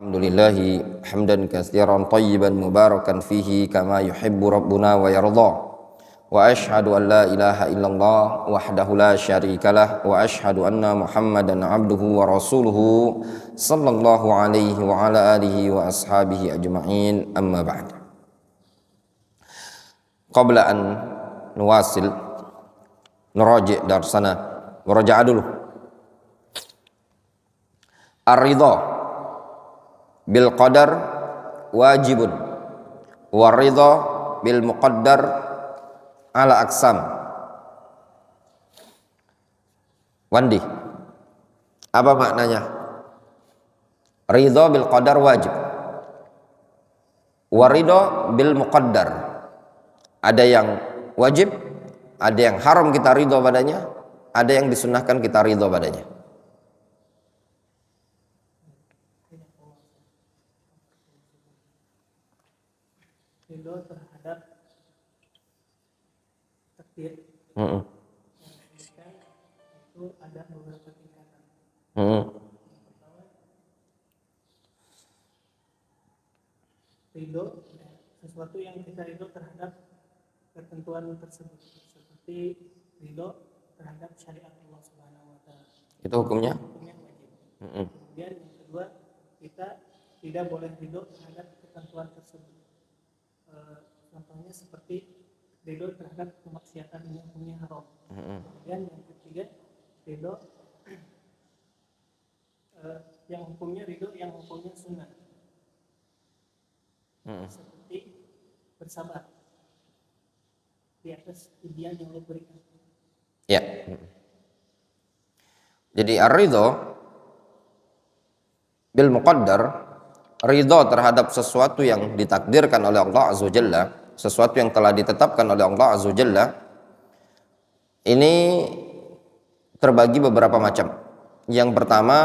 Alhamdulillahi hamdan katsiran tayyiban mubarakan fihi kama yuhibbu rabbuna wa yarda. Wa ashhadu an la ilaha illallah wahdahu la syarikalah wa ashhadu anna Muhammadan abduhu wa rasuluhu sallallahu alaihi wa ala alihi wa ashabihi ajma'in, amma ba'd. Qabla an nuwasil nuraji' darsana, muraja'a dulu. Ar-ridha bil qadar wajibun wa ridha bil muqaddar ala aksam. Wandi, apa maknanya? Ridha bil qadar wajib, wa ridha bil muqaddar. Ada yang wajib, ada yang haram kita ridha padanya, ada yang disunnahkan kita ridha padanya. Ridho terhadap takdir itu ada beberapa tingkatan. Pertama, ridho sesuatu yang kita ridho terhadap ketentuan tersebut, seperti ridho terhadap syariat Allah Subhanahu wa Ta'ala. Itu hukumnya? Hukumnya wajib. Kemudian yang kedua, kita tidak boleh ridho terhadap ketentuan tersebut. Contohnya seperti ridho terhadap kemaksiatan yang hukumnya haram. Kemudian yang ketiga, ridho yang hukumnya ridho yang hukumnya sunnah. Seperti bersabar di atas ujian yang Allah berikan. Ya. Jadi ar-ridha bil muqaddar, ridha terhadap sesuatu yang ditakdirkan oleh Allah Azza wa Jalla, sesuatu yang telah ditetapkan oleh Allah Azza wa Jalla, ini terbagi beberapa macam. Yang pertama,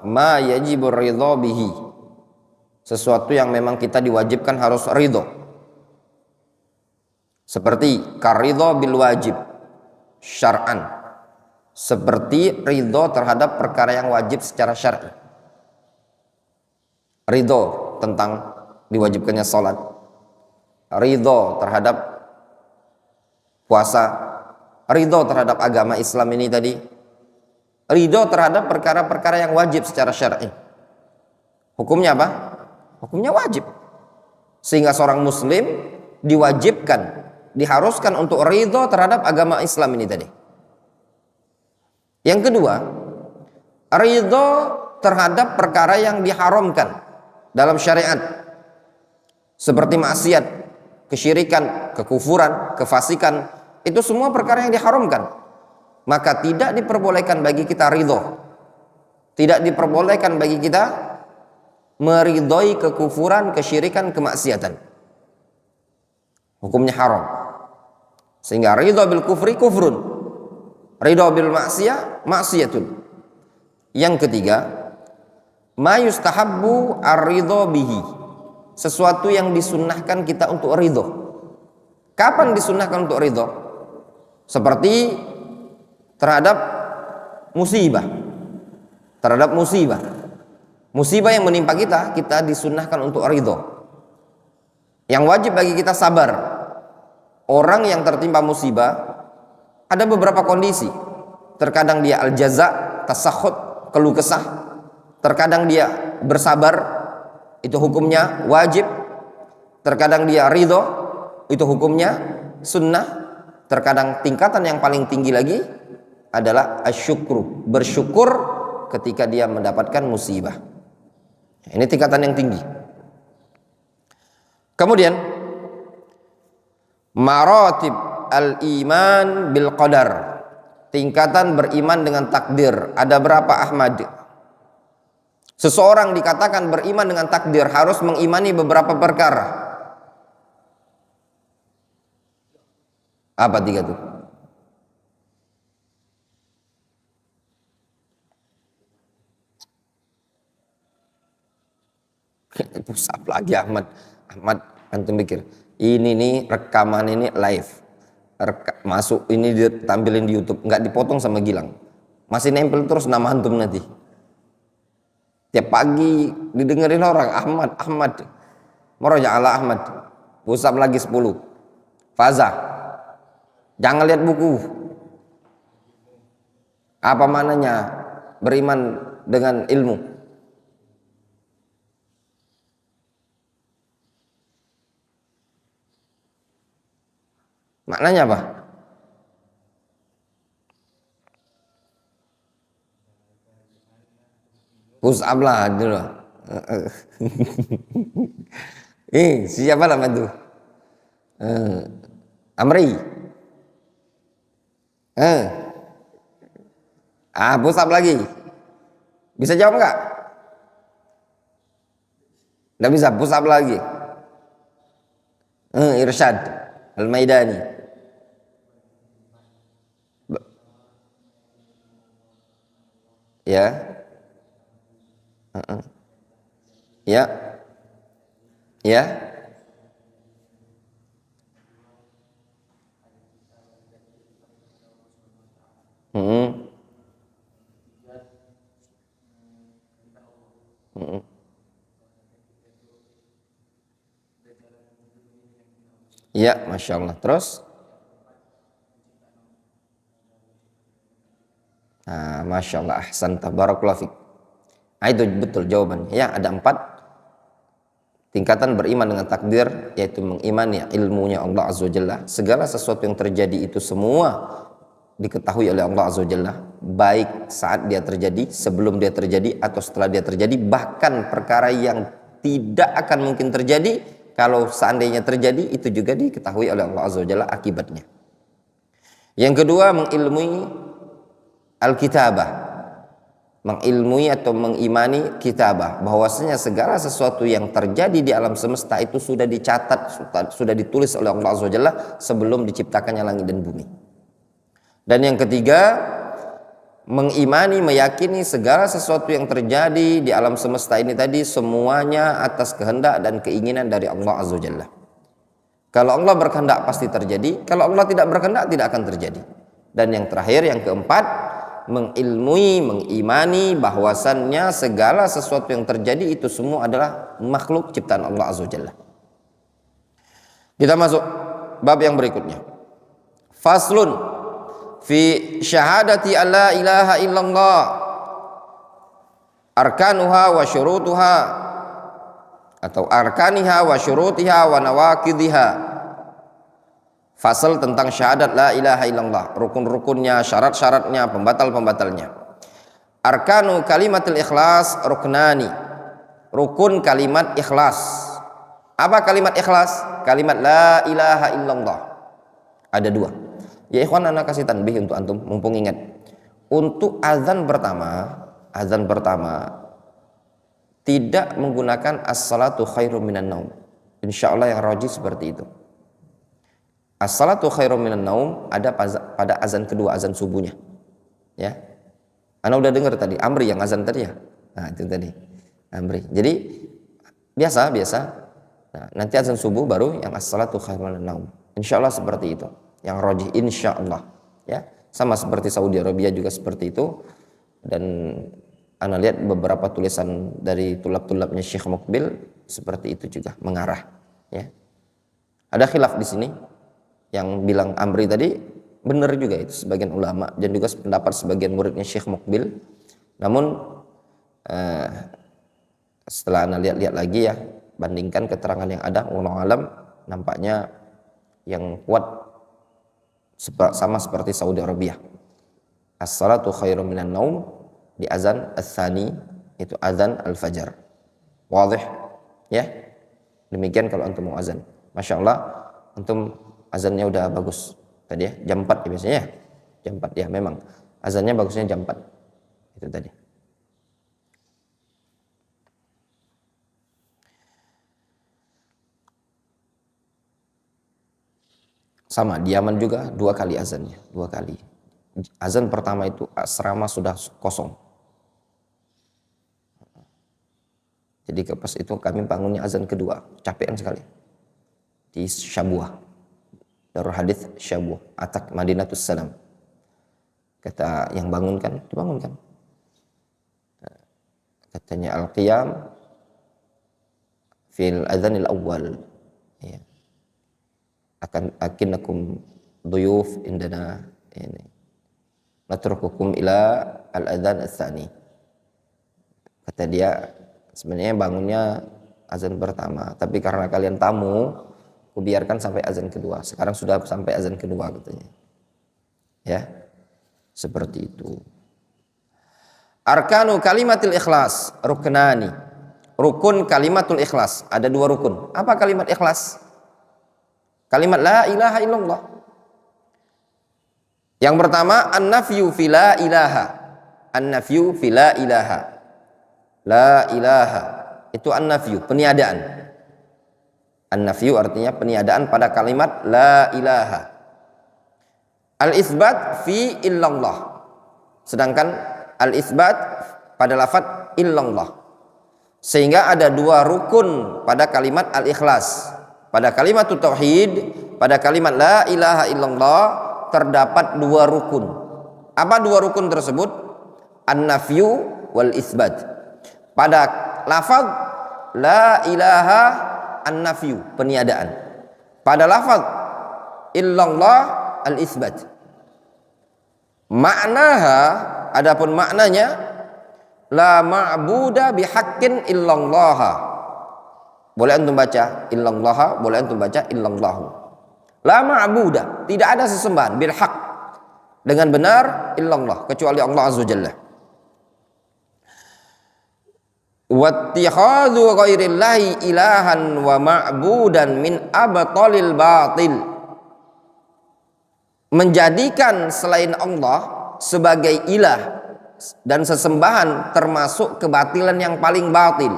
ma yajibur ridha bihi, sesuatu yang memang kita diwajibkan harus ridha, seperti karidha bil wajib syar'an, seperti ridha terhadap perkara yang wajib secara syar'i. Ridho tentang diwajibkannya sholat, ridho terhadap puasa, ridho terhadap agama Islam ini tadi, ridho terhadap perkara-perkara yang wajib secara syar'i. Hukumnya apa? Hukumnya wajib. Sehingga seorang muslim diwajibkan, diharuskan untuk ridho terhadap agama Islam ini tadi. Yang kedua, ridho terhadap perkara yang diharamkan dalam syariat, seperti maksiat, kesyirikan, kekufuran, kefasikan, itu semua perkara yang diharamkan. Maka tidak diperbolehkan bagi kita ridho, tidak diperbolehkan bagi kita meridhoi kekufuran, kesyirikan, kemaksiatan. Hukumnya haram. Sehingga ridho bil kufri kufrun, ridho bil maksiyah maksiyatun. Yang ketiga, ma yustahabbu ar-ridha bihi, sesuatu yang disunnahkan kita untuk ridho. Kapan disunnahkan untuk ridho? Seperti terhadap musibah. Terhadap musibah. Musibah yang menimpa kita, kita disunnahkan untuk ridho. Yang wajib bagi kita sabar. Orang yang tertimpa musibah ada beberapa kondisi. Terkadang dia al-jaza, tasakhut, keluh kesah. Terkadang dia bersabar, itu hukumnya wajib. Terkadang dia ridho, itu hukumnya sunnah. Terkadang tingkatan yang paling tinggi lagi adalah asyukru, bersyukur ketika dia mendapatkan musibah. Ini tingkatan yang tinggi. Kemudian maratib al-iman bil qadar, tingkatan beriman dengan takdir. Ada berapa, Ahmad? Seseorang dikatakan beriman dengan takdir harus mengimani beberapa perkara. Apa tiga itu? Pusap lagi Ahmad. Ahmad, antum pikir ini nih rekaman ini live, masuk ini ditampilin di YouTube, nggak dipotong sama Gilang, masih nempel terus nama antum nanti. Tiap pagi didengerin orang, Ahmad. Meroja ala Ahmad. Pusat lagi 10. Faza. Jangan lihat buku. Apa mananya beriman dengan ilmu? Maknanya apa? Push up lah dulu. Siapa nama itu? Amri. Push up lagi. Bisa jawab nggak? Nggak bisa, push up lagi. Irsyad Al-Maidani. Ya. Ya. Ya. Ya, Masya Allah. Terus? Masya Allah. Ahsan tabarakallah fiik. Itu betul jawabannya. Ya, ada 4 tingkatan beriman dengan takdir, yaitu mengimani ilmunya Allah Azza wa Jalla. Segala sesuatu yang terjadi itu semua diketahui oleh Allah Azza wa Jalla, baik saat dia terjadi, sebelum dia terjadi, atau setelah dia terjadi. Bahkan perkara yang tidak akan mungkin terjadi, kalau seandainya terjadi, itu juga diketahui oleh Allah Azza wa Jalla akibatnya. Yang kedua, mengilmui Alkitabah, mengilmui atau mengimani kitabah, bahwasanya segala sesuatu yang terjadi di alam semesta itu sudah dicatat, sudah ditulis oleh Allah Azza wa Jalla sebelum diciptakannya langit dan bumi. Dan yang ketiga, mengimani, meyakini segala sesuatu yang terjadi di alam semesta ini tadi semuanya atas kehendak dan keinginan dari Allah Azza wa Jalla. Kalau Allah berkehendak pasti terjadi, kalau Allah tidak berkehendak tidak akan terjadi. Dan yang terakhir, yang keempat, mengilmui, mengimani bahwasannya segala sesuatu yang terjadi itu semua adalah makhluk ciptaan Allah Azza wa Jalla. Kita masuk bab yang berikutnya. Faslun fi syahadati alla ilaha illallah arkanuha wa syurutuha, atau arkaniha wa syurutiha wa nawaqidhiha. Fasal tentang syahadat la ilaha illallah, rukun-rukunnya, syarat-syaratnya, pembatal-pembatalnya. Arkanu kalimatul ikhlas ruknani. Rukun kalimat ikhlas. Apa kalimat ikhlas? Kalimat la ilaha illallah. Ada 2. Ya ikhwan, anak kasih tanbih untuk antum mumpung ingat. Untuk azan pertama tidak menggunakan as-salatu khairum minan naum. Insyaallah yang rajih seperti itu. As-salatu khairum minan naum ada pada azan kedua, azan subuhnya. Ya. Ana udah dengar tadi Amri yang azan tadi ya. Nah, itu tadi. Amri. Jadi biasa. Nah, nanti azan subuh baru yang as-salatu khairum minan naum. Insyaallah seperti itu. Yang rajih insyaallah. Ya. Sama seperti Saudi Arabia juga seperti itu. Dan ana lihat beberapa tulisan dari tulab-tulabnya Syekh Mukbil seperti itu juga mengarah. Ya. Ada khilaf di sini. Yang bilang Amri tadi benar juga itu sebagian ulama dan juga pendapat sebagian muridnya Syekh Mukbil. Namun setelah anda lihat lagi ya, bandingkan keterangan yang ada, wallahu alam, nampaknya yang kuat sama seperti Saudi Arabia. As-salatu khairum minan naum di azan ats-tsani, itu azan al-fajar. Wadih ya. Demikian kalau antum mau azan. Masya Allah, antum azannya udah bagus tadi ya, jam 4 ya biasanya ya. Jam 4 ya, memang azannya bagusnya jam 4. Itu tadi. Sama di Yaman juga 2 kali azannya, 2 kali. Azan pertama itu asrama sudah kosong. Jadi pas itu kami bangunnya azan kedua, capean sekali. Di Syabuah. Darul Hadits Syabuh, Atak Madinatus Salam. Kata yang bangunkan, dibangunkan. Katanya al-qiyam fil adzanil awal. Ya. Akinnakum duyuf indana ini. Natrukukum ila al-adzan ats-tsani. Kata dia, sebenarnya bangunnya azan pertama, tapi karena kalian tamu, kubiarkan sampai azan kedua. Sekarang sudah sampai azan kedua katanya. Ya. Seperti itu. Arkanu kalimatil ikhlas, ruknani. Rukun kalimatul ikhlas, ada 2 rukun. Apa kalimat ikhlas? Kalimat la ilaha illallah. Yang pertama, an-nafyu fi la ilaha. An-nafyu fi la ilaha. La ilaha. Itu an-nafyu, peniadaan. An-nafyu artinya peniadaan pada kalimat la ilaha. Al-isbat fi illallah. Sedangkan al-isbat pada lafaz illallah. Sehingga ada 2 rukun pada kalimat al-ikhlas. Pada kalimat tauhid, pada kalimat la ilaha illallah terdapat 2 rukun. Apa 2 rukun tersebut? An-nafyu wal isbat. Pada lafaz la ilaha, an-nafyu, peniadaan. Pada lafaz illallah, al-isbat. Maknaha, adapun maknanya, la ma'buda bihaqqin illallaha. Boleh antum baca illallaha, boleh antum baca illallahu. La ma'buda, tidak ada sesembahan bil haqq, dengan benar, illallah, kecuali Allah azza wajalla. Wattikhadhu ghairillahi ilahan wa ma'budan min abtalil batil. Menjadikan selain Allah sebagai ilah dan sesembahan termasuk kebatilan yang paling batil.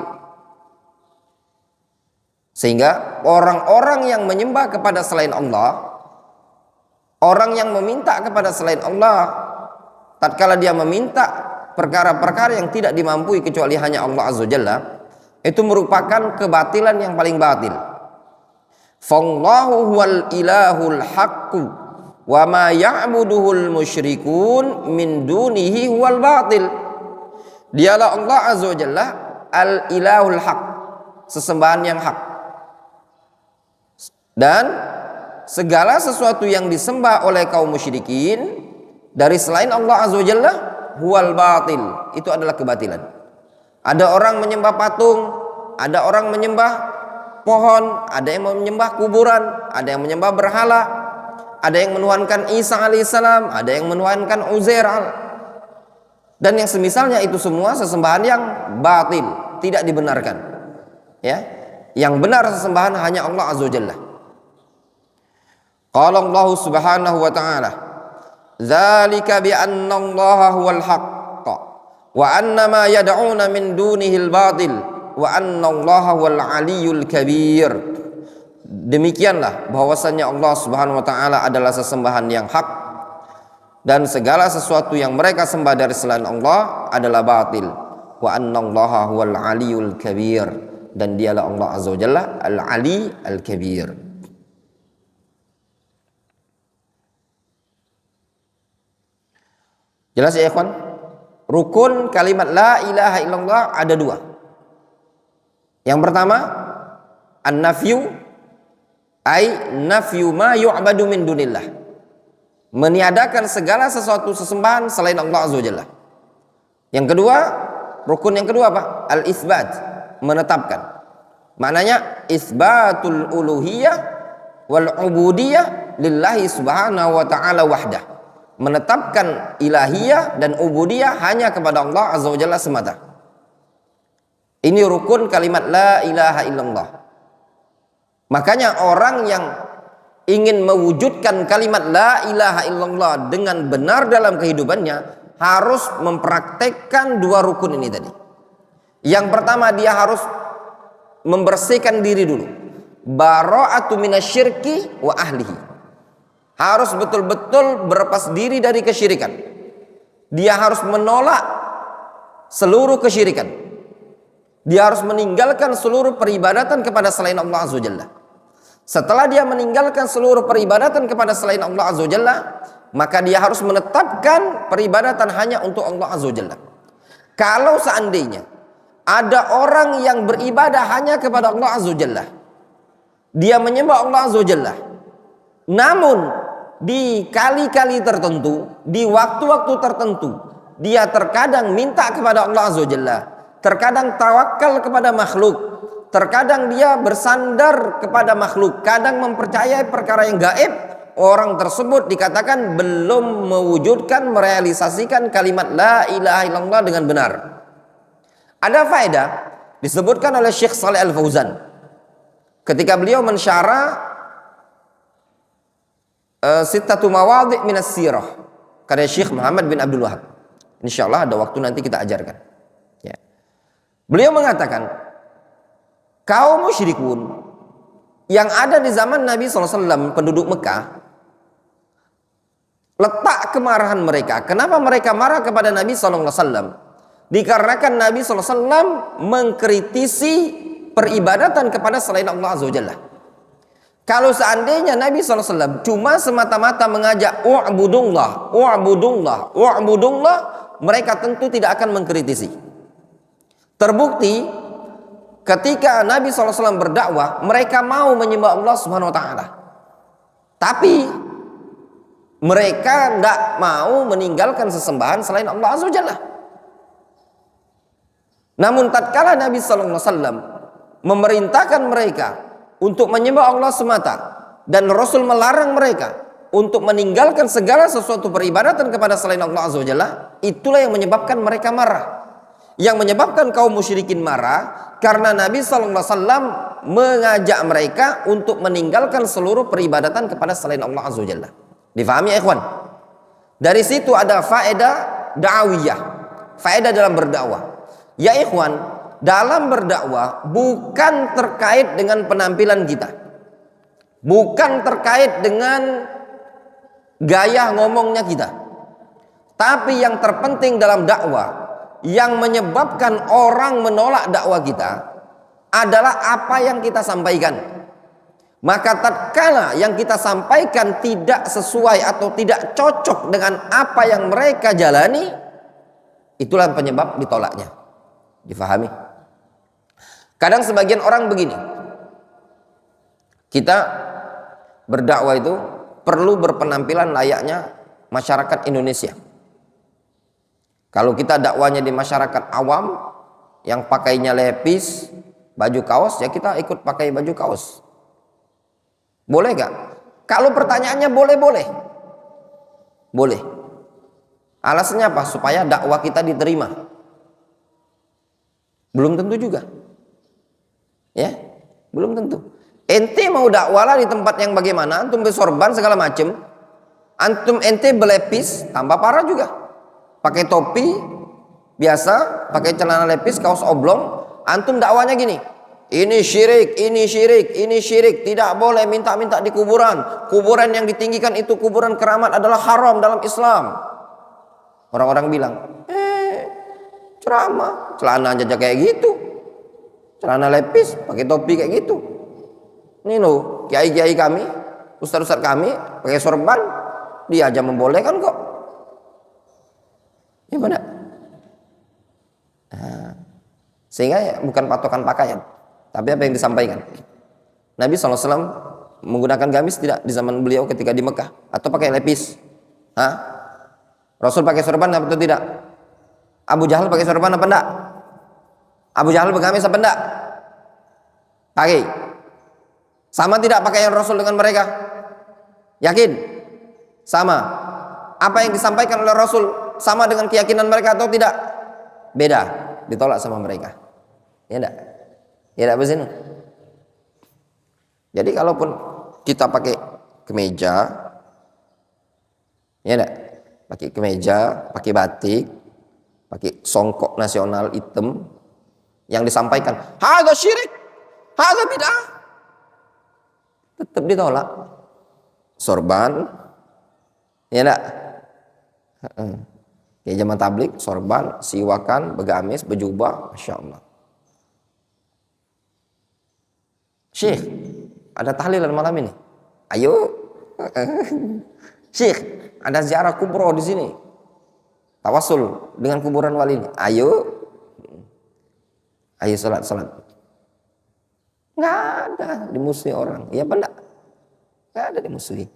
Sehingga orang-orang yang menyembah kepada selain Allah, orang yang meminta kepada selain Allah, tatkala dia meminta perkara-perkara yang tidak dimampui kecuali hanya Allah azza wajalla, itu merupakan kebatilan yang paling batil. Fallahu huwal ilahul haqqu wa ma ya'buduhul musyrikun min dunihi huwal batil. Dialah Allah azza wa jalla al-ilahul haq, sesembahan yang hak. Dan segala sesuatu yang disembah oleh kaum musyrikin dari selain Allah azza wa jalla huwal batil, itu adalah kebatilan. Ada orang menyembah patung, ada orang menyembah pohon, ada yang menyembah kuburan, ada yang menyembah berhala, ada yang menuhankan Isa alaihissalam, ada yang menuhankan Uzair, dan yang semisalnya itu semua sesembahan yang batil, tidak dibenarkan. Ya, yang benar sesembahan hanya Allah azza wajalla. Qala Allah subhanahu wa ta'ala, dzalika bi anna Allah huwal haqq wa anna ma yad'una min dunihi al-batil wa anna Allah huwal aliyyul kabir. Demikianlah bahwasannya Allah subhanahu wa ta'ala adalah sesembahan yang hak, dan segala sesuatu yang mereka sembah dari selain Allah adalah batil. Wa anna allaha huwal aliyul kabir, dan dialah Allah azza wa jalla al-ali al-kabir. Jelas ya ikhwan? Rukun kalimat la ilaha illallah ada 2. Yang pertama, an-nafyu, ai nafyu ma yu'badu min dunillah, meniadakan segala sesuatu sesembahan selain Allah azza wajalla. Yang kedua, rukun yang kedua apa? Al-isbat, menetapkan. Maknanya isbatul uluhiyah wal ubudiyah lillahi subhanahu wa ta'ala wahdah, menetapkan ilahiyah dan ubudiyah hanya kepada Allah azza wajalla semata. Ini rukun kalimat la ilaha illallah. Makanya orang yang ingin mewujudkan kalimat la ilaha illallah dengan benar dalam kehidupannya harus mempraktekkan 2 rukun ini tadi. Yang pertama, dia harus membersihkan diri dulu, bara'atu minasyirki wa ahlihi. Harus betul-betul berlepas diri dari kesyirikan. Dia harus menolak seluruh kesyirikan. Dia harus meninggalkan seluruh peribadatan kepada selain Allah azza wajalla. Setelah dia meninggalkan seluruh peribadatan kepada selain Allah azza wajalla, maka dia harus menetapkan peribadatan hanya untuk Allah azza wajalla. Kalau seandainya ada orang yang beribadah hanya kepada Allah Azza wa Jalla. Dia menyembah Allah Azza wa Jalla. Namun di kali-kali tertentu, di waktu-waktu tertentu, dia terkadang minta kepada Allah Azza wa Jalla, terkadang tawakal kepada makhluk, terkadang dia bersandar kepada makhluk, kadang mempercayai perkara yang gaib. Orang tersebut dikatakan belum mewujudkan, merealisasikan kalimat la ilaha illallah dengan benar. Ada faedah disebutkan oleh Syekh Shalih Al Fauzan ketika beliau mensyarah sittatu mawadhi' minas sirah karya Syekh Muhammad bin Abdul Wahab. Insyaallah ada waktu nanti kita ajarkan. Ya. Beliau mengatakan kaum musyrikun yang ada di zaman Nabi SAW, penduduk Mekah, letak kemarahan mereka. Kenapa mereka marah kepada Nabi SAW? Dikarenakan Nabi SAW mengkritisi peribadatan kepada selain Allah Azza wa Jalla. Kalau seandainya Nabi SAW cuma semata-mata mengajak wa'budullah, mereka tentu tidak akan mengkritisi. Terbukti ketika Nabi SAW berdakwah, mereka mau menyembah Allah Subhanahu Wa Taala, tapi mereka tidak mau meninggalkan sesembahan selain Allah Azza wa Jalla. Namun tatkala Nabi SAW memerintahkan mereka untuk menyembah Allah semata, dan Rasul melarang mereka untuk meninggalkan segala sesuatu peribadatan kepada selain Allah Azza wa Jalla, itulah yang menyebabkan mereka marah. Yang menyebabkan kaum musyrikin marah karena Nabi SAW mengajak mereka untuk meninggalkan seluruh peribadatan kepada selain Allah Azza wa Jalla. Difahami ya ikhwan? Dari situ ada faedah da'awiyah, faedah dalam berdakwah. Ya ikhwan, dalam berdakwah bukan terkait dengan penampilan kita, bukan terkait dengan gaya ngomongnya kita, tapi yang terpenting dalam dakwah, yang menyebabkan orang menolak dakwah kita adalah apa yang kita sampaikan. Maka tatkala yang kita sampaikan tidak sesuai atau tidak cocok dengan apa yang mereka jalani, itulah penyebab ditolaknya. Difahami? Kadang sebagian orang begini, kita berdakwah itu perlu berpenampilan layaknya masyarakat Indonesia. Kalau kita dakwanya di masyarakat awam yang pakainya lepis, baju kaos, ya kita ikut pakai baju kaos. Boleh gak? Kalau pertanyaannya boleh-boleh. Boleh. Alasannya apa? Supaya dakwah kita diterima. Belum tentu juga. Ya, belum tentu. Ente mau dakwah di tempat yang bagaimana, antum bersorban segala macem, antum ente belepis, tambah parah juga. Pakai topi biasa, pakai celana lepis, kaos oblong, antum dakwanya gini, ini syirik, ini syirik, ini syirik, tidak boleh minta-minta di kuburan, kuburan yang ditinggikan itu kuburan keramat adalah haram dalam Islam. Orang-orang bilang, ceramah, celana aja kayak gitu, celana lepis, pakai topi kayak gitu. Ini loh, kiai-kiai kami, ustaz-ustaz kami pakai sorban, dia aja membolehkan kok. Gimana? Nah, sehingga ya bukan patokan pakaian, tapi apa yang disampaikan. Nabi SAW menggunakan gamis tidak di zaman beliau ketika di Mekah, atau pakai lepis? Hah? Rasul pakai sorban atau tidak? Abu Jahal pakai sorban apa enggak? Abu Jahal bergamis apa enggak? Pakai. Sama tidak pakaian Rasul dengan mereka? Yakin? Sama. Apa yang disampaikan oleh Rasul sama dengan keyakinan mereka atau tidak? Beda. Ditolak sama mereka. Ya enggak? Ya enggak bersini. Jadi kalaupun kita pakai kemeja, ya enggak? Pakai kemeja, pakai batik, pakai songkok nasional hitam, yang disampaikan hadza syirik, hadza bid'ah, tetap ditolak. Sorban, ya enggak? Kayak zaman tablik, sorban, siwakan, begamis, berjubah, masya Allah. Syekh, ada tahlilan malam ini. Ayo, Syekh, ada ziarah kubro di sini. Tawasul dengan kuburan wali ini. Ayo. Ayo salat. Nggak ada dimusuhi orang. Iya apa enggak? Nggak ada dimusuhi.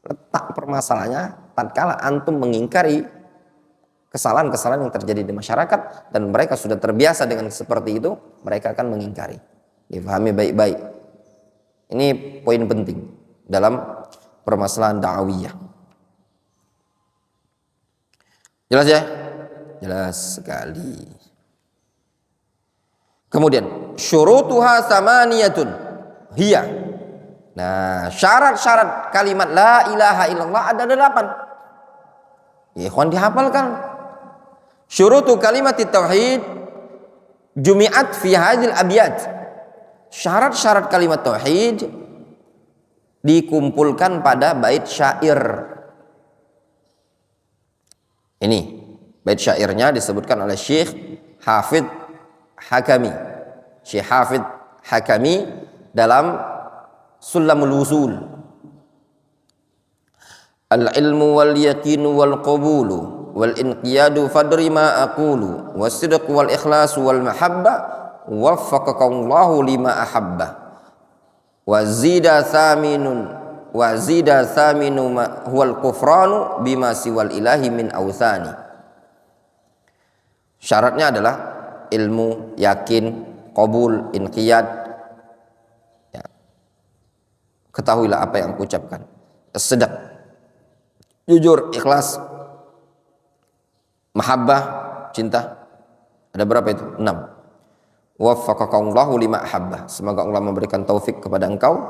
Letak permasalahannya tatkala antum mengingkari kesalahan-kesalahan yang terjadi di masyarakat dan mereka sudah terbiasa dengan seperti itu, mereka akan mengingkari. Difahami baik-baik. Ini poin penting dalam permasalahan da'awiyah. Jelas ya? Jelas sekali. Kemudian syurutuha samaniyatun hiya. Nah, syarat-syarat kalimat la ilaha illallah ada 8. Ya, ikhwan dihafalkan. Syurutu kalimat tauhid jumi'at fi hadhil abyat. Syarat-syarat kalimat tauhid dikumpulkan pada bait syair. Ini bait syairnya disebutkan oleh Syekh Hafidz Hakami. Syekh Hafidz Hakami dalam Sulamul Wusul. Al-ilmu wal yaqinu wal qabulu wal inqiyadu fadri ma aqulu was-sidqu wal ikhlasu wal mahabba waffaqakallahu lima ahabba wa zida thaminu huwal kufranu bima siwal ilahi min awthani. Syaratnya adalah ilmu, yakin, qabul, inqiyad. Ya. Ketahuilah apa yang aku ucapkan. As-sidq, jujur, ikhlas, mahabbah, cinta. Ada berapa itu? 6. Waffaqakallahu lima ahabba. Semoga Allah memberikan taufik kepada engkau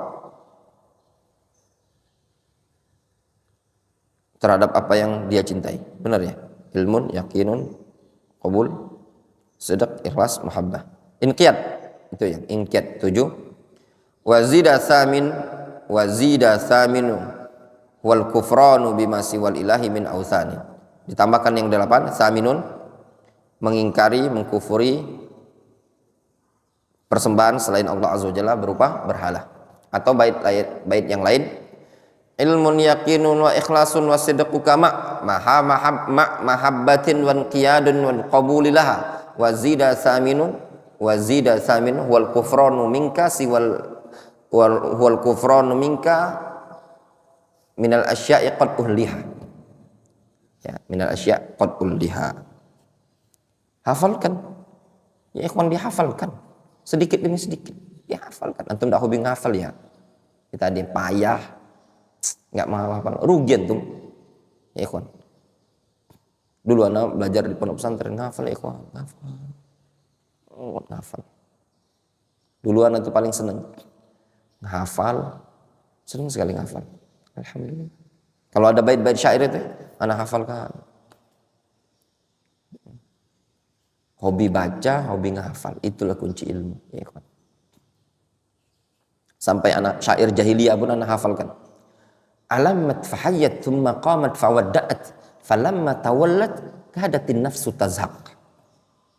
terhadap apa yang dia cintai. Benar ya? Ilmun, yakinun, qabul, sidq, ikhlas, mahabbah. Inqiyad, itu yang inqiyad 7. Wazida thaminu wal kufranu bima siwal ilahi min awthani. Ditambahkan yang 8, thaminun, mengingkari, mengkufuri persembahan selain Allah Azza wa Jalla berupa berhala. Atau bait yang lain, ilmun yaqinun wa ikhlasun wa sidqu kama mahabbatin wa inqiyadun wal qabulilaha wa zida thaminu wal kufranu minka wal kufranu minka minal asya'i qad uhliha. Ya, minal asya' qad uhliha. Hafalkan. Ya ikhwan, dihafalkan. Sedikit demi sedikit dihafalkan. Antum tidak hobi ngafal ya? Kita ada payah nggak mau hafal, rugi antum. Ya ikhwan. Dulu anak belajar di pondok pesantren ngafal, ya ikhwan, ngafal. Dulu anak itu paling seneng ngafal, seneng sekali ngafal. Alhamdulillah. Kalau ada bait-bait syair itu, anak hafalkan. Hobi baca, hobi ngafal, itulah kunci ilmu. Ya ikhwan. Sampai anak syair jahiliyah pun anak hafalkan. Alamat fahayyat thumma qamat fawadda'at falamma tawallat kahadatin nafsu tazhaq.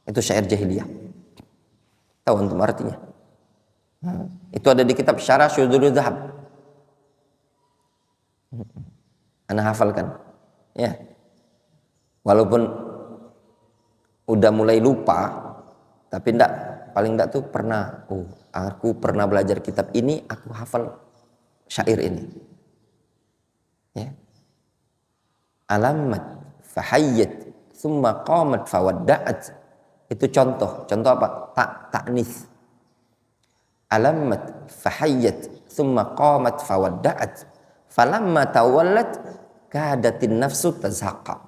Itu syair jahiliyah. Tahu antum artinya? Itu ada di kitab Syarah Syudzul Dzahab. Anak hafalkan. Ya. Walaupun udah mulai lupa, tapi paling enggak tuh pernah, aku pernah belajar kitab ini, aku hafal syair ini. Ya. Alamat fahayyat thumma qamat fawadda'at. Itu contoh apa? Ta'nis. Alamat fahayyat thumma qamat fawadda'at falamma tawallat kadatin nafsu tazhaqa.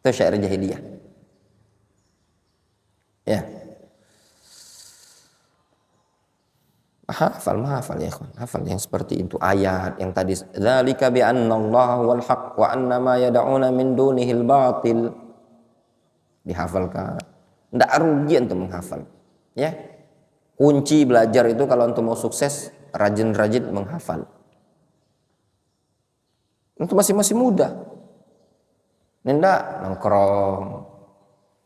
Itu syair jahiliyah. Ya. Hafal ya ikhwan. Hafal yang seperti itu, ayat yang tadi, dzalika bi annallaha wal haqq wa anna ma yad'una min dunihil batil. Dihafalkan. Enggak rugi antum menghafal. Ya. Kunci belajar itu kalau antum mau sukses, rajin-rajin menghafal. Antum masih muda. Nenda nongkrong,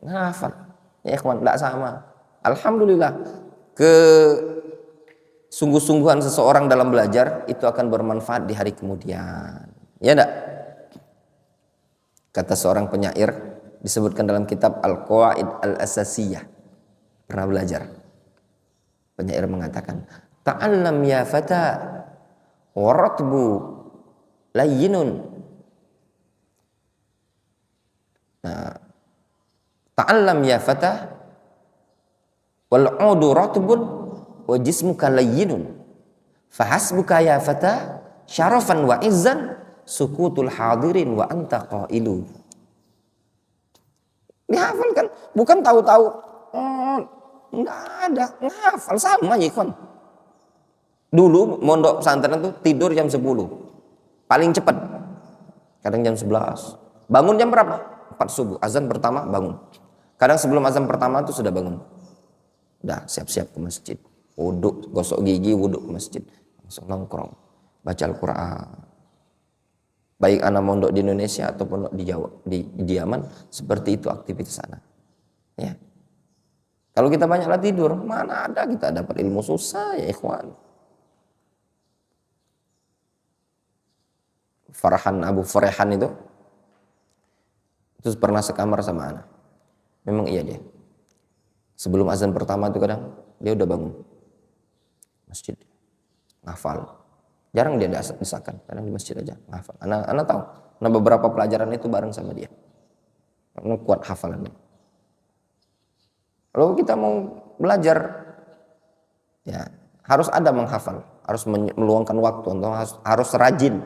ngafal. Ya ikhwan, enggak sama. Alhamdulillah, sungguh-sungguhan seseorang dalam belajar itu akan bermanfaat di hari kemudian. Ya enggak? Kata seorang penyair disebutkan dalam kitab Al-Qawaid Al-Asasiyah. pernah belajar. Penyair mengatakan, ta'allam ya fata waratbu layyinun. Nah, ta'allam ya fata wal 'udu ratbun wa jismuka layyinun. Fahasbuka ya fata syarafan wa izzan sukutul hadirin wa anta qailu. Dihafalkan, bukan tahu-tahu. Enggak ada, ngafal sama ya ikhwan. Dulu mondok pesantren itu tidur jam 10. Paling cepat. Kadang jam 11. Bangun jam berapa? 4 subuh. Azan pertama bangun. Kadang sebelum azan pertama itu sudah bangun. Udah siap-siap ke masjid. Wuduk, gosok gigi, wuduk ke masjid. Langsung nongkrong, baca Al-Quran. Baik anak mondok di Indonesia ataupun di Jawa, di Yaman, seperti itu aktivitas anak. Ya. Kalau kita banyaklah tidur, mana ada kita dapat ilmu, susah ya ikhwan. Abu Farhan itu pernah sekamar sama anak. Memang iya dia. Sebelum azan pertama itu kadang dia udah bangun masjid, ngafal. Jarang dia desakan, kadang di masjid aja ngafal. Anak tahu, nah beberapa pelajaran itu bareng sama dia. Karena kuat hafalannya. Kalau kita mau belajar, ya harus ada menghafal, harus meluangkan waktu, harus rajin.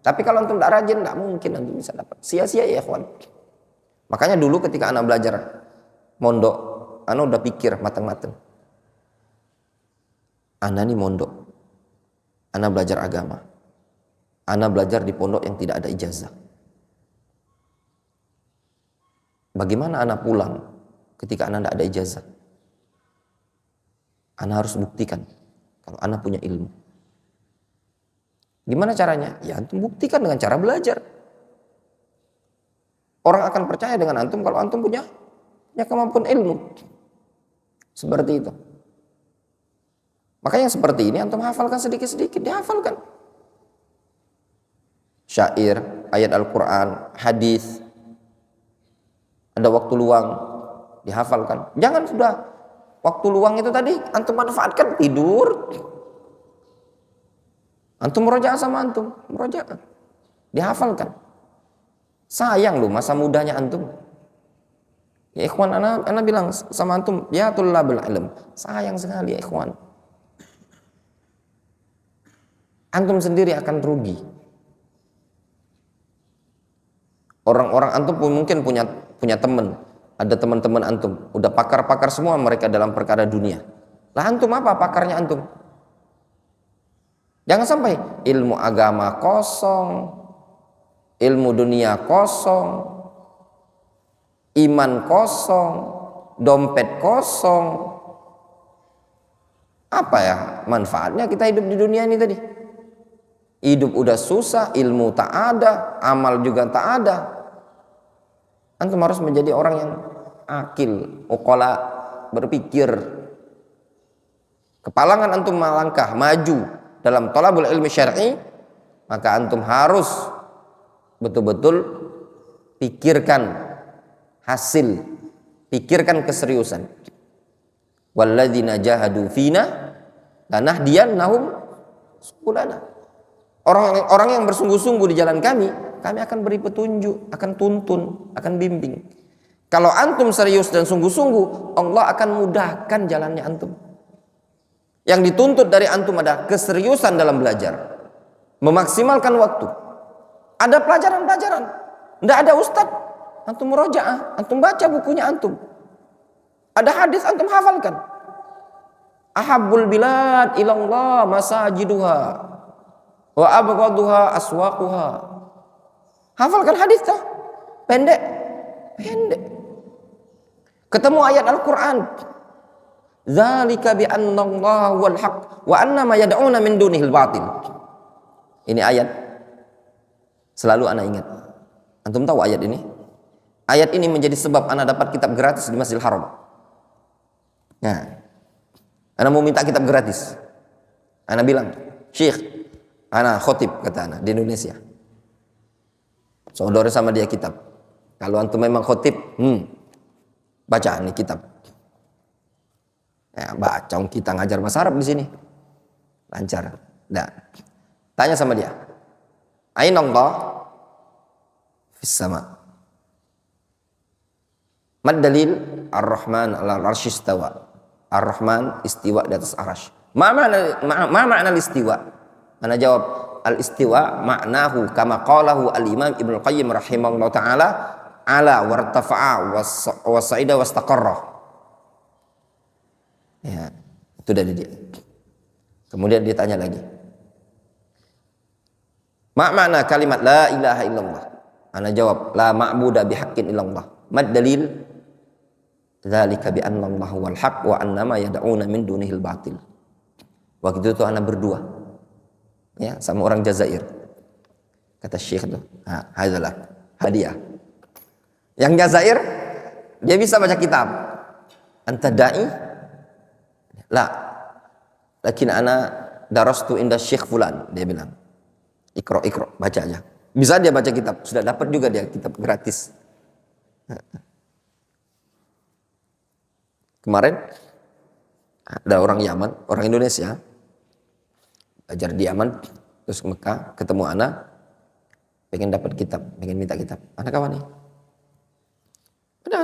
Tapi kalau antum tidak rajin, tidak mungkin antum bisa dapat. Sia-sia ya ikhwan. Makanya dulu ketika anak belajar mondok, anak udah pikir matang-matang. Anak ini mondok, anak belajar agama, anak belajar di pondok yang tidak ada ijazah. Bagaimana anak pulang ketika anak tidak ada ijazah? Anak harus buktikan kalau anak punya ilmu. Gimana caranya? Ya antum buktikan dengan cara belajar. Orang akan percaya dengan antum kalau antum punya kemampuan ilmu. Seperti itu. Makanya seperti ini antum hafalkan sedikit-sedikit, dihafalkan. Syair, ayat Al-Quran, hadis. Ada waktu luang, dihafalkan. Jangan sudah waktu luang itu tadi antum manfaatkan tidur. Antum murojaah sama antum, murojaah. Dihafalkan. Sayang loh masa mudanya antum. Ya ikhwan, ana bilang sama antum, ya tullabul ilm. Sayang sekali ya ikhwan. Antum sendiri akan rugi. Orang-orang antum pun mungkin punya teman, ada teman-teman antum, udah pakar-pakar semua mereka dalam perkara dunia. Lah antum apa pakarnya antum? Jangan sampai ilmu agama kosong, ilmu dunia kosong, iman kosong, dompet kosong. Apa ya manfaatnya kita hidup di dunia ini tadi? Hidup udah susah, ilmu tak ada, amal juga tak ada. Antum harus menjadi orang yang akil, uqala, berpikir. Kepalangan antum melangkah maju dalam thalabul ilmi syar'i, maka antum harus betul-betul pikirkan hasil, pikirkan keseriusan. Walladzina jahadu fina lanahdiyannahum subulana. Orang yang bersungguh-sungguh di jalan kami akan beri petunjuk, akan tuntun, akan bimbing. Kalau antum serius dan sungguh-sungguh, Allah akan mudahkan jalannya antum. Yang dituntut dari antum adalah keseriusan dalam belajar, memaksimalkan waktu. Ada pelajaran-pelajaran, tidak ada ustadz, antum murojaah, antum baca bukunya antum. Ada hadis antum hafalkan. Ahabbul bilad ilallah masajiduha wa abghaduha aswaquha. Hafalkan hadis tuh. Pendek. Ketemu ayat Al-Qur'an. Dzalika bi anna Allah wal haq wa anna ma yad'una min dunihil batil. Ini ayat selalu anak ingat. Antum tahu ayat ini? Ayat ini menjadi sebab anak dapat kitab gratis di Masjidil Haram. Nah, anak mau minta kitab gratis. Anak bilang, "Syekh, anak khotib," kata anak di Indonesia. Saudara sama dia kitab. Kalau antum memang khotib, baca nih kitab. Ya, baca kita ngajar bahasa Arab di sini. Lancar. Nah, tanya sama dia. Aina Allah fis sama. Mad dalil Ar-Rahman 'alal 'arsy istawa. Ar-Rahman istiwa di atas arasy. Ma makna istiwa? Ana jawab, al-istiwa maknahu kama qalahu al-Imam Ibnu Qayyim rahimahullah taala ala wartafa'a wasa'ida wastaqarra. Ya, itu dari dia. Kemudian dia tanya lagi. Ma makna kalimat la ilaha illallah? Ana jawab, la ma'budu bihaqqin illallah. Mad dalil? Dzalika bi anna Allah wal haqq wa annama yad'una min dunihil batil. Waktu itu anak berdua. Ya, sama orang Jazair. Kata Syekh itu, hadalah hadiah. Yang Jazair dia bisa baca kitab. Anta da'i? La. Lakin ana darastu inda Syekh fulan, dia bilang. Ikra, baca aja. Bisa dia baca kitab, sudah dapat juga dia kitab gratis. Kemarin ada orang Yaman, orang Indonesia, belajar di Yaman, terus ke Mekah, ketemu anak, pengen dapat kitab, pengen minta kitab. Anak kawan nih? Ada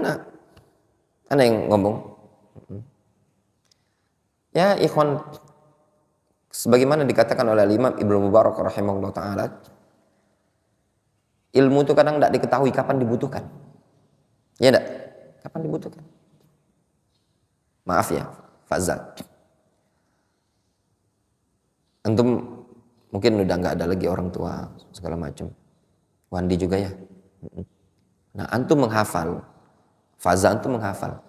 anak yang ngomong. Ya ikhwan, sebagaimana dikatakan oleh Imam Ibnu Mubarak rahimahullah ta'ala, ilmu itu kadang tidak diketahui kapan dibutuhkan. Ya enggak? Kapan dibutuhkan? Maaf ya, Fazal. Antum mungkin udah nggak ada lagi orang tua segala macam. Wandi juga ya. Nah, antum menghafal. Fazal antum menghafal.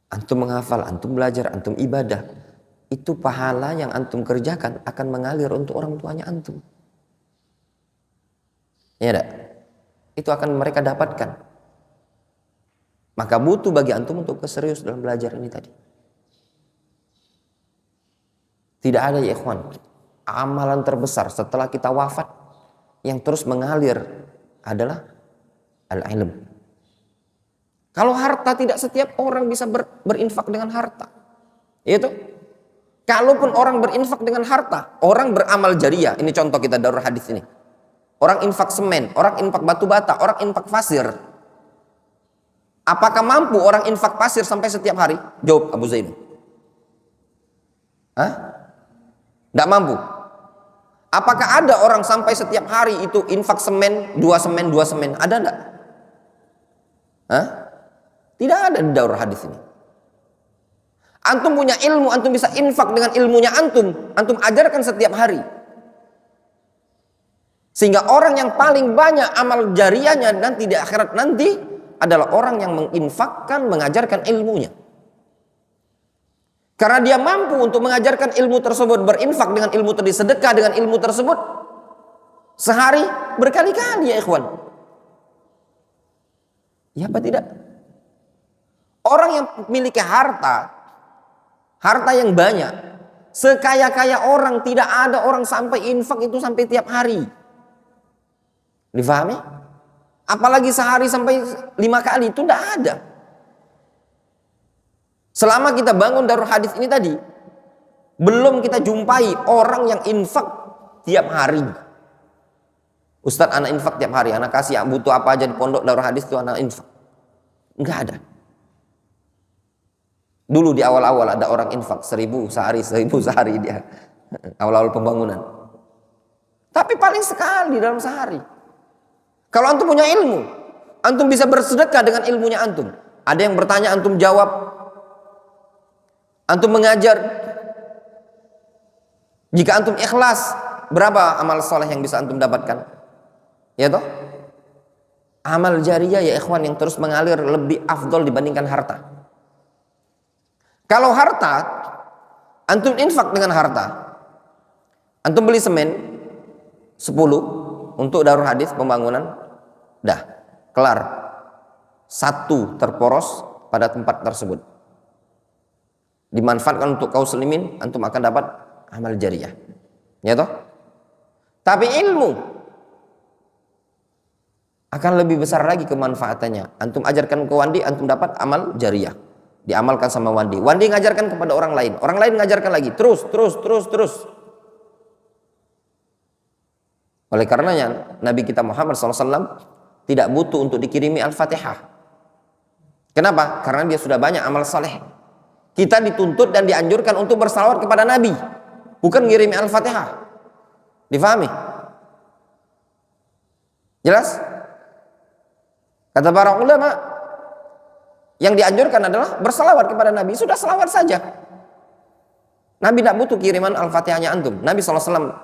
Antum belajar, antum ibadah. Itu pahala yang antum kerjakan akan mengalir untuk orang tuanya antum. Ya enggak? Itu akan mereka dapatkan. Maka butuh bagi antum untuk keserius dalam belajar ini tadi. Tidak ada ya ikhwan, amalan terbesar setelah kita wafat yang terus mengalir adalah al-ilm. Kalau harta, tidak setiap orang bisa berinfak dengan harta. Itu. Kalaupun orang berinfak dengan harta, orang beramal jariah. Ini contoh kita dari hadis ini. Orang infak semen, orang infak batu bata, orang infak pasir. Apakah mampu orang infak pasir sampai setiap hari? Jawab Abu Zain. Tidak mampu. Apakah ada orang sampai setiap hari itu infak semen, 2 semen? Ada enggak? Tidak ada di daurah hadis ini. Antum punya ilmu, antum bisa infak dengan ilmunya antum. Antum ajarkan setiap hari. Sehingga orang yang paling banyak amal jariahnya nanti di akhirat nanti adalah orang yang menginfakkan, mengajarkan ilmunya. Karena dia mampu untuk mengajarkan ilmu tersebut, berinfak dengan ilmu tadi, sedekah dengan ilmu tersebut sehari berkali-kali ya ikhwan. Ya apa tidak? Orang yang memiliki harta yang banyak, sekaya-kaya orang, tidak ada orang sampai infak itu sampai tiap hari. Difahami? Apalagi sehari sampai 5 kali, itu tidak ada. Selama kita bangun darul hadis ini tadi, belum kita jumpai orang yang infak tiap hari. Ustadz, anak infak tiap hari, anak kasih butuh apa aja di pondok darul hadis itu anak infak. Enggak ada. Dulu di awal-awal ada orang infak 1.000 sehari dia. Awal-awal pembangunan. Tapi paling sekali dalam sehari. Kalau antum punya ilmu, antum bisa bersedekah dengan ilmunya antum. Ada yang bertanya, antum jawab. Antum mengajar. Jika antum ikhlas, berapa amal soleh yang bisa antum dapatkan? Ya toh? Amal jariah ya ikhwan yang terus mengalir lebih afdol dibandingkan harta. Kalau harta, antum infak dengan harta. Antum beli semen 10 untuk darul hadis pembangunan. Dah, kelar. 1 terporos pada tempat tersebut. Dimanfaatkan untuk kaum muslimin, antum akan dapat amal jariah. Ya toh? Tapi ilmu akan lebih besar lagi kemanfaatannya. Antum ajarkan ke Wandi, antum dapat amal jariah. diamalkan sama Wandi. Wandi ngajarkan kepada orang lain ngajarkan lagi, terus. Oleh karenanya Nabi kita Muhammad SAW tidak butuh untuk dikirimi Al-Fatihah. Kenapa? Karena dia sudah banyak amal saleh. Kita dituntut dan dianjurkan untuk bersalawat kepada Nabi, bukan ngirimi Al-Fatihah. Difahami? Jelas? Kata para ulama, yang dianjurkan adalah bersalawat kepada Nabi. Sudah salawat saja. Nabi tidak butuh kiriman Al-Fatihahnya antum. Nabi SAW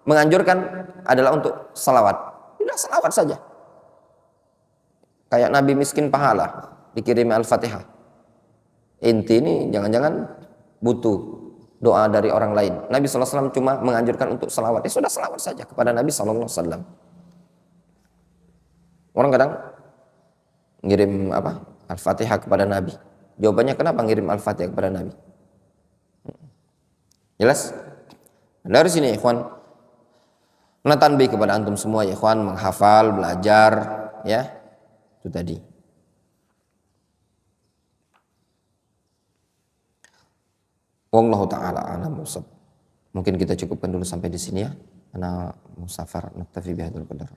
menganjurkan adalah untuk salawat. Sudah salawat saja. Kayak Nabi miskin pahala dikirimi Al-Fatihah. Inti ini jangan-jangan butuh doa dari orang lain. Nabi SAW cuma menganjurkan untuk salawat. Ya sudah salawat saja kepada Nabi SAW. Orang kadang ngirim Al-Fatihah kepada Nabi. Jawabannya kenapa ngirim Al-Fatihah kepada Nabi? Jelas? Dari sini ikhwan, tanbih kepada antum semua ya ikhwan, menghafal, belajar, ya. Itu tadi. Wallahu taala a'lam bishawab. Mungkin kita cukupkan dulu sampai di sini ya. Ana musafar naktafi bihadzal qadar.